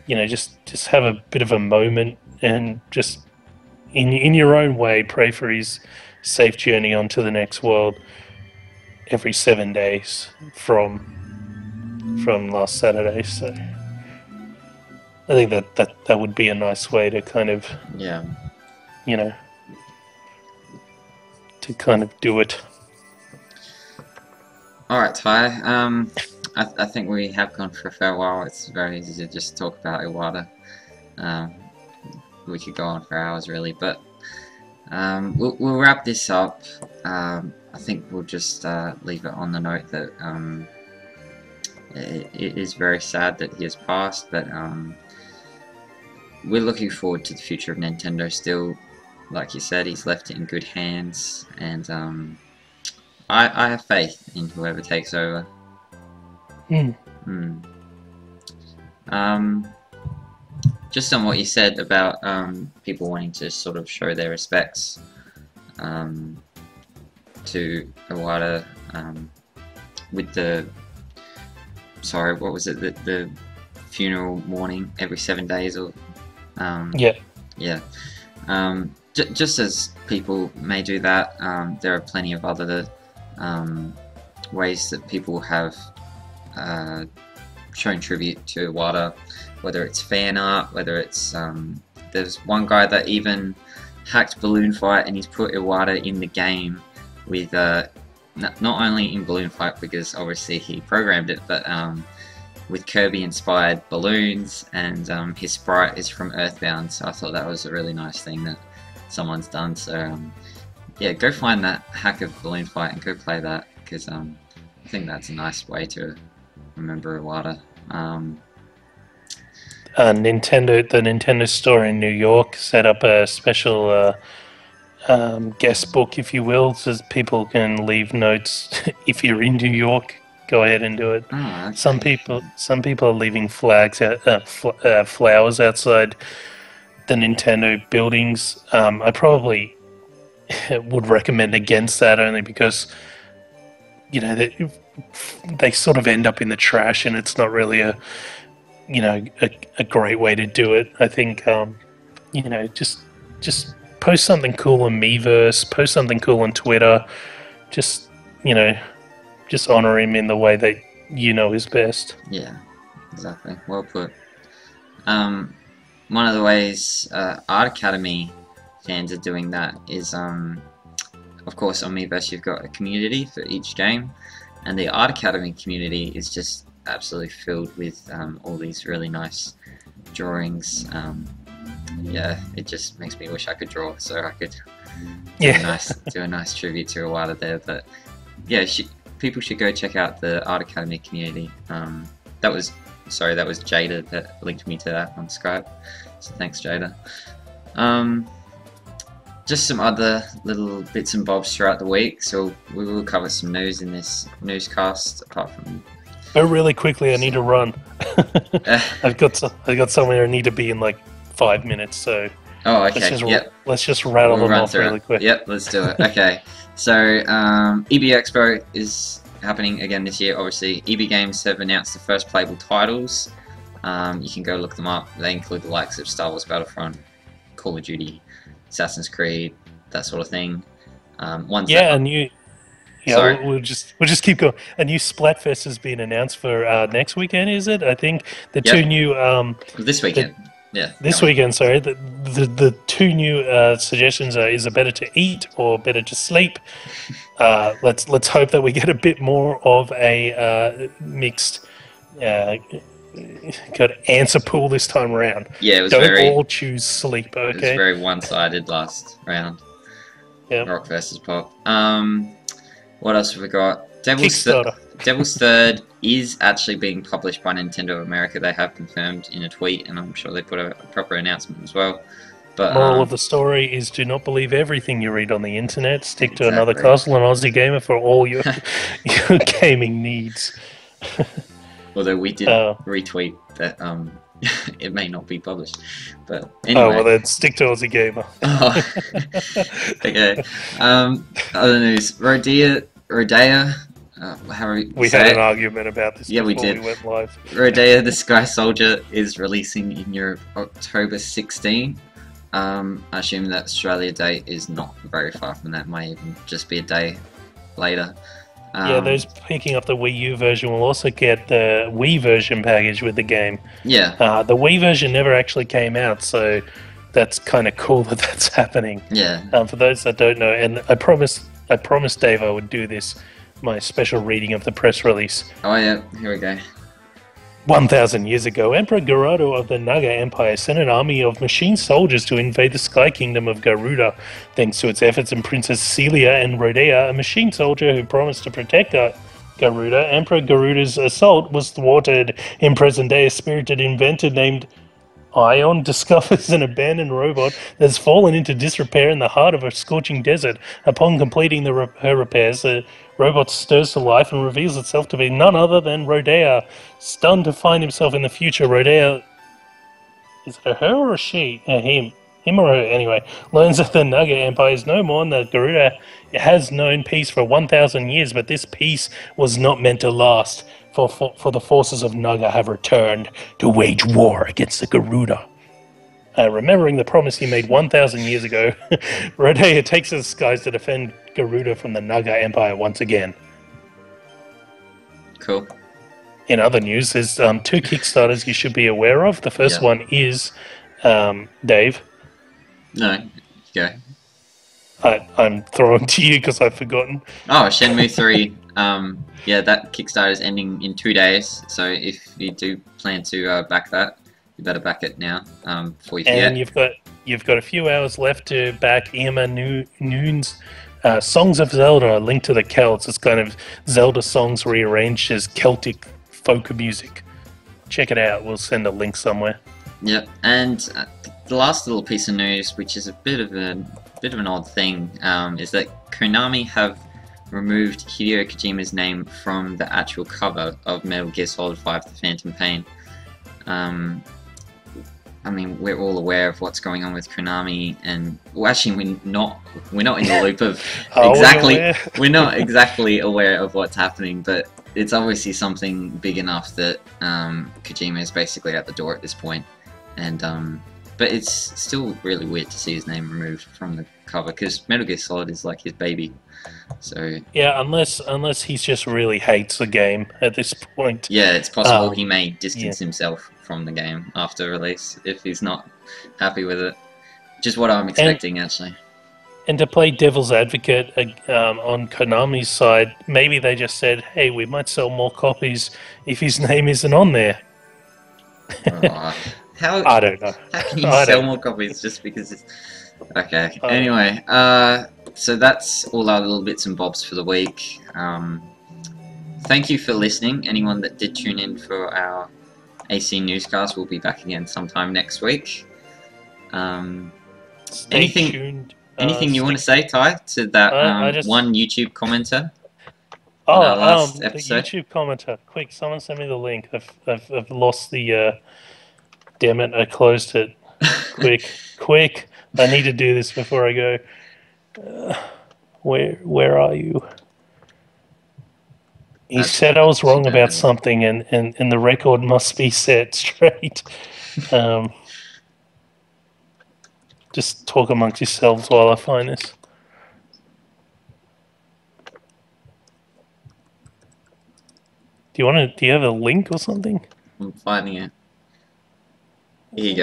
just have a bit of a moment and just in your own way pray for his safe journey onto the next world every 7 days from last Saturday. So I think that would be a nice way to kind of you know, to kind of do it. All right, Ty. I think we have gone for a fair while. It's very easy to just talk about Iwata. We could go on for hours, really, but we'll wrap this up. I think we'll just leave it on the note that it is very sad that he has passed, but we're looking forward to the future of Nintendo still. Like you said, he's left it in good hands, and I have faith in whoever takes over. Just on what you said about people wanting to sort of show their respects to Iwata with the what was it, the funeral mourning every 7 days, or just as people may do that, there are plenty of other ways that people have shown tribute to Iwata, whether it's fan art, whether it's there's one guy that even hacked Balloon Fight and he's put Iwata in the game with not only in Balloon Fight because obviously he programmed it, but with Kirby inspired balloons, and his sprite is from Earthbound, so I thought that was a really nice thing that someone's done. So yeah, go find that hack of Balloon Fight and go play that, because I think that's a nice way to remember Iwata. The Nintendo store in New York set up a special guest book, if you will, so people can leave notes. If you're in New York, go ahead and do it. Okay. Some people are leaving flowers outside the Nintendo buildings. I probably would recommend against that, only because they sort of end up in the trash, and it's not really a great way to do it. I think just post something cool on Miiverse, post something cool on Twitter, just honor him in the way that is best. Yeah, exactly. Well put. One of the ways Art Academy fans are doing that is, of course, on Miiverse you've got a community for each game, and the Art Academy community is just absolutely filled with all these really nice drawings. Yeah, it just makes me wish I could draw, so I could do a nice tribute to Iwata there. But yeah, people should go check out the Art Academy community. That was Jada that linked me to that on Skype, so thanks, Jada. Just some other little bits and bobs throughout the week, so we will cover some news in this newscast, apart from... Oh, really quickly, I need to run. I've got somewhere I need to be in like 5 minutes, so... Oh, okay, let's just rattle them off really quick. Yep, let's do it. Okay, so EB Expo is happening again this year, obviously. EB Games have announced the first playable titles. You can go look them up. They include the likes of Star Wars Battlefront, Call of Duty, Assassin's Creed, that sort of thing. We'll just keep going. A new Splatfest has been announced for next weekend, is it? I think the two new... this weekend. This weekend, sorry. The two new suggestions are: is it better to eat or better to sleep? Let's hope that we get a bit more of a mixed answer pool this time around. Yeah, it was Don't all choose sleep, okay? It was very one-sided last round. Yep. Rock versus Pop. What else have we got? Devil's Kickstarter. Third is actually being published by Nintendo of America. They have confirmed in a tweet, and I'm sure they put a proper announcement as well. But moral of the story is: do not believe everything you read on the internet. Stick to another Castle and Aussie Gamer for all your gaming needs. Although we did retweet that it may not be published, but anyway. Oh well, then stick to Aussie Gamer. Okay. Other news: Rodea. We had an argument about this. Yeah, before we did. We went live. Rodea the Sky Soldier is releasing in Europe October 16. I assume that Australia date is not very far from that. Might even just be a day later. Those picking up the Wii U version will also get the Wii version package with the game. Yeah. The Wii version never actually came out, so that's kind of cool that that's happening. Yeah. For those that don't know, and I promised Dave I would do this, my special reading of the press release. Oh yeah, here we go. 1,000 years ago, Emperor Garuda of the Naga Empire sent an army of machine soldiers to invade the Sky Kingdom of Garuda. Thanks to its efforts and Princess Celia and Rhodea, a machine soldier who promised to protect Garuda, Emperor Garuda's assault was thwarted. In present day, a spirited inventor named Ion discovers an abandoned robot that has fallen into disrepair in the heart of a scorching desert. Upon completing her repairs, the robot stirs to life and reveals itself to be none other than Rhodea. Stunned to find himself in the future, Rhodea... Is it a her or a she? Him. Him or her, anyway. Learns that the Naga Empire is no more, and that Garuda has known peace for 1,000 years, but this peace was not meant to last. For the forces of Naga have returned to wage war against the Garuda. Remembering the promise he made 1,000 years ago, Rhodea takes to the skies to defend Garuda from the Naga Empire once again. Cool. In other news, there's 2 Kickstarters you should be aware of. The first one is Dave. No, go. I'm throwing to you because I've forgotten. Oh, Shenmue 3. Yeah, that Kickstarter is ending in 2 days, so if you do plan to back that, you better back it now before you forget. And you've got a few hours left to back Irma Noon's Songs of Zelda, A Link to the Celts. It's kind of Zelda songs rearranged as Celtic folk music. Check it out. We'll send a link somewhere. Yep, and the last little piece of news, which is a bit of an odd thing, is that Konami have removed Hideo Kojima's name from the actual cover of Metal Gear Solid 5: The Phantom Pain. I mean, we're all aware of what's going on with Konami, and well, actually, we're not in the loop of exactly. We're not exactly aware of what's happening, but it's obviously something big enough that Kojima is basically at the door at this point. And but it's still really weird to see his name removed from the cover because Metal Gear Solid is like his baby. So yeah, unless he just really hates the game at this point. Yeah, it's possible he may distance himself from the game after release if he's not happy with it. Which is what I'm expecting, actually. And to play devil's advocate on Konami's side, maybe they just said, "Hey, we might sell more copies if his name isn't on there." I don't know. How can you sell more copies just because it's... Okay, anyway, so that's all our little bits and bobs for the week. Thank you for listening. Anyone that did tune in for our AC newscast will be back again sometime next week. Anything you want to say, Ty, to that one YouTube commenter? The YouTube commenter. Quick, someone send me the link. I've lost the... Damn it, I closed it. Quick. I need to do this before I go. Where are you? He said I was wrong about something, and the record must be set straight. Just talk amongst yourselves while I find this. Do you have a link or something? I'm finding it. Here you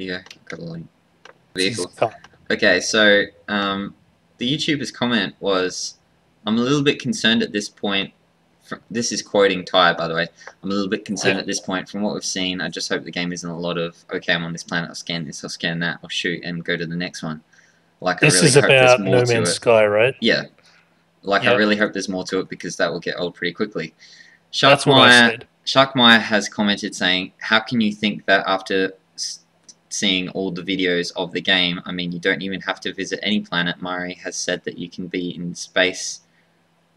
go. Got a link. Vehicle. Okay, so the YouTuber's comment was, "I'm a little bit concerned at this point." This is quoting Ty, by the way. "I'm a little bit concerned at this point. From what we've seen, I just hope the game isn't a lot of, okay, I'm on this planet, I'll scan this, I'll scan that, I'll shoot, and go to the next one." Like, this is about No Man's Sky, right? Yeah. Like, I really hope there's more to it because that will get old pretty quickly. That's what I said. Sharkmeyer has commented saying, "How can you think that after seeing all the videos of the game? I mean, you don't even have to visit any planet. Mari has said that you can be in space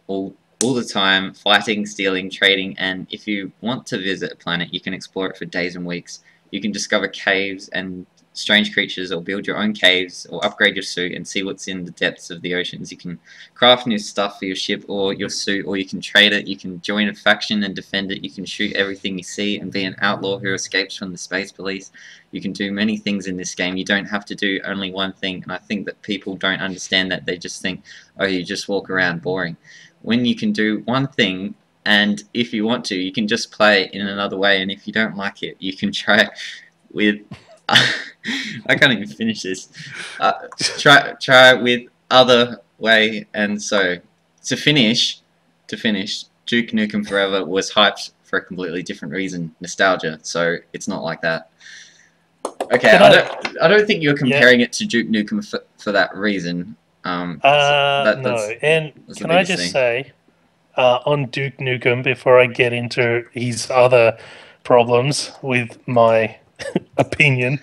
all the time, fighting, stealing, trading, and if you want to visit a planet, you can explore it for days and weeks. You can discover caves and strange creatures, or build your own caves, or upgrade your suit and see what's in the depths of the oceans. You can craft new stuff for your ship or your suit, or you can trade it. You can join a faction and defend it. You can shoot everything you see and be an outlaw who escapes from the space police. You can do many things in this game. You don't have to do only one thing." And I think that people don't understand that. They just think, oh, you just walk around boring. When you can do one thing, and if you want to, you can just play it in another way, and if you don't like it, you can try it with I can't even finish this. Try with other way, and so to finish, Duke Nukem Forever was hyped for a completely different reason, nostalgia. So it's not like that. Okay, I don't think you're comparing it to Duke Nukem for that reason. No. That's And the can I biggest just thing. say, on Duke Nukem, before I get into his other problems with my opinion,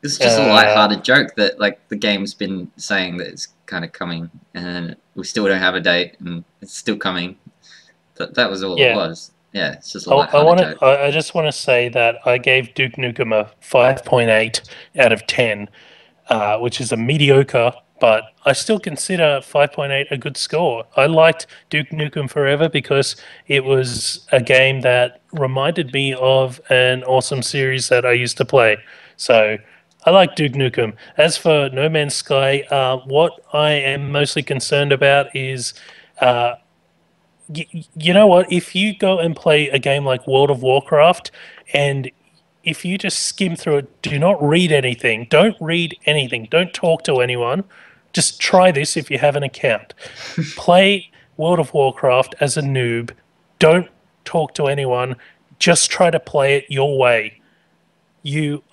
It's just a light-hearted joke that like the game's been saying that it's kind of coming, and we still don't have a date, and it's still coming. That was all it yeah, was. Yeah, it's just a light-hearted joke. I just want to say that I gave Duke Nukem a 5.8 out of 10, which is a mediocre, but I still consider 5.8 a good score. I liked Duke Nukem Forever because it was a game that reminded me of an awesome series that I used to play. So I like Duke Nukem. As for No Man's Sky, what I am mostly concerned about is. Uh, you know what? If you go and play a game like World of Warcraft, and if you just skim through it, do not read anything. Don't read anything. Don't talk to anyone. Just try this if you have an account. Play World of Warcraft as a noob. Don't talk to anyone. Just try to play it your way.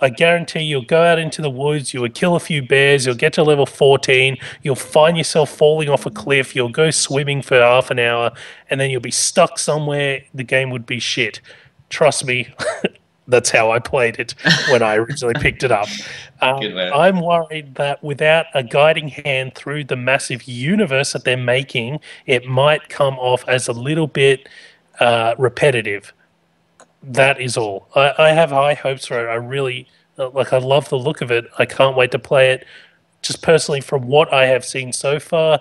I guarantee you'll go out into the woods, you will kill a few bears, you'll get to level 14, you'll find yourself falling off a cliff, you'll go swimming for half an hour, and then you'll be stuck somewhere. The game would be shit. Trust me, that's how I played it when I originally picked it up. Good way. I'm worried that without a guiding hand through the massive universe that they're making, it might come off as a little bit repetitive. That is all. I have high hopes for it. I really I love the look of it. I can't wait to play it. Just personally, from what I have seen so far,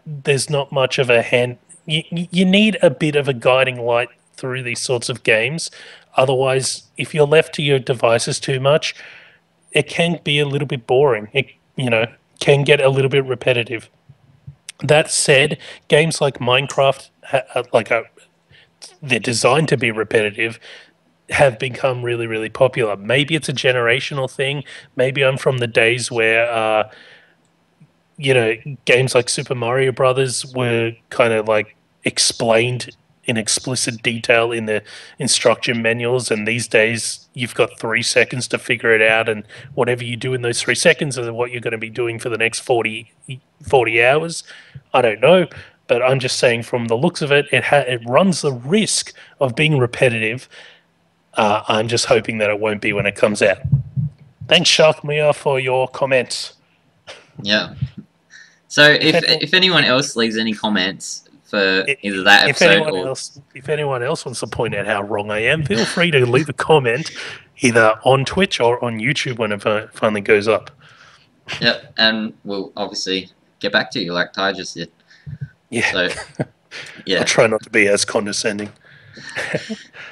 there's not much of a hand. You need a bit of a guiding light through these sorts of games. Otherwise, if you're left to your devices too much, it can be a little bit boring. It can get a little bit repetitive. That said, games like Minecraft, they're designed to be repetitive, have become really, really popular. Maybe it's a generational thing. Maybe I'm from the days where, games like Super Mario Brothers were kind of like explained in explicit detail in the instruction manuals. And these days, you've got 3 seconds to figure it out. And whatever you do in those 3 seconds is what you're going to be doing for the next 40 hours. I don't know. But I'm just saying, from the looks of it, it runs the risk of being repetitive. I'm just hoping that it won't be when it comes out. Thanks, Sharkmia, for your comments. Yeah. So if anyone else leaves any comments for either that episode if anyone else wants to point out how wrong I am, feel free to leave a comment either on Twitch or on YouTube when it finally goes up. Yep, and we'll obviously get back to you like Ty just did. Yeah. So, yeah. I'll try not to be as condescending.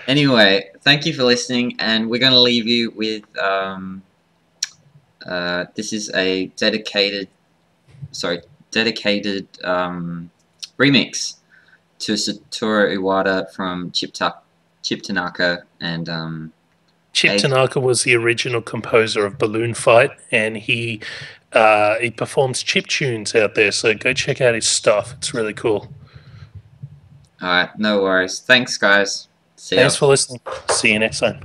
Anyway, thank you for listening, and we're going to leave you with this is a dedicated remix to Satoru Iwata from Chip Tanaka, and Chip Tanaka was the original composer of Balloon Fight, and he performs chip tunes out there, so go check out his stuff. It's really cool. Alright, no worries. Thanks, guys. Thanks for listening. See you next time.